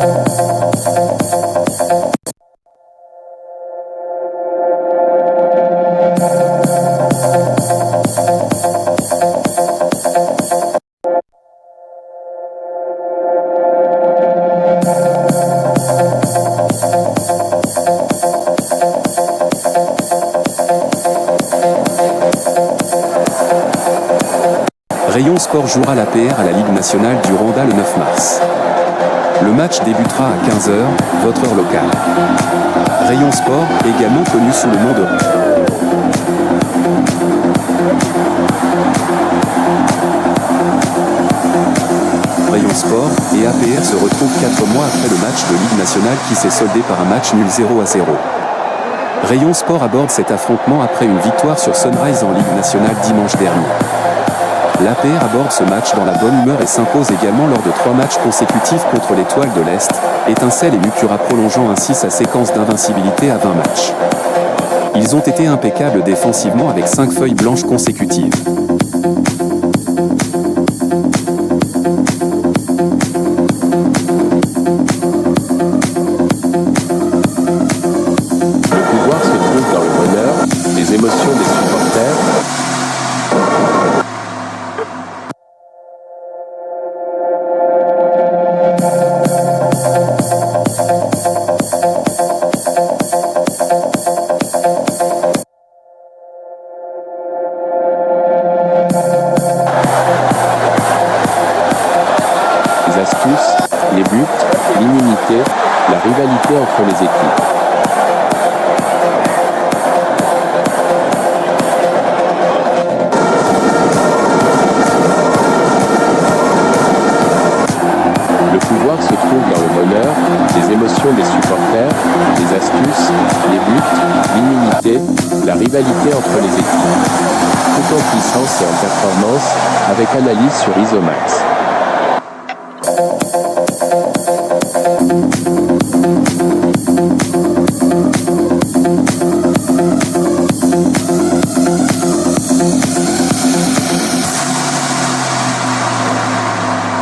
Rayon Sport jouera l'APR à la Ligue nationale du Rwanda le 9 mars. Le match débutera à 15h, votre heure locale. Rayon Sport, également connu sous le nom de Rayon Sport et APR se retrouvent 4 mois après le match de Ligue nationale qui s'est soldé par un match nul 0-0. Rayon Sport aborde cet affrontement après une victoire sur Sunrise en Ligue nationale dimanche dernier. L'APR aborde ce match dans la bonne humeur et s'impose également lors de 3 matchs consécutifs contre l'Étoile de l'Est, Étincelle et Mucura, prolongeant ainsi sa séquence d'invincibilité à 20 matchs. Ils ont été impeccables défensivement avec 5 feuilles blanches consécutives. Le pouvoir se trouve dans le bonheur, les émotions des supporters. Les astuces, les buts, l'immunité, la rivalité entre les équipes. Le pouvoir se trouve dans le bonheur, les émotions des supporters, les astuces, les buts, l'immunité, la rivalité entre les équipes. Tout en puissance et en performance, avec analyse sur Isomax.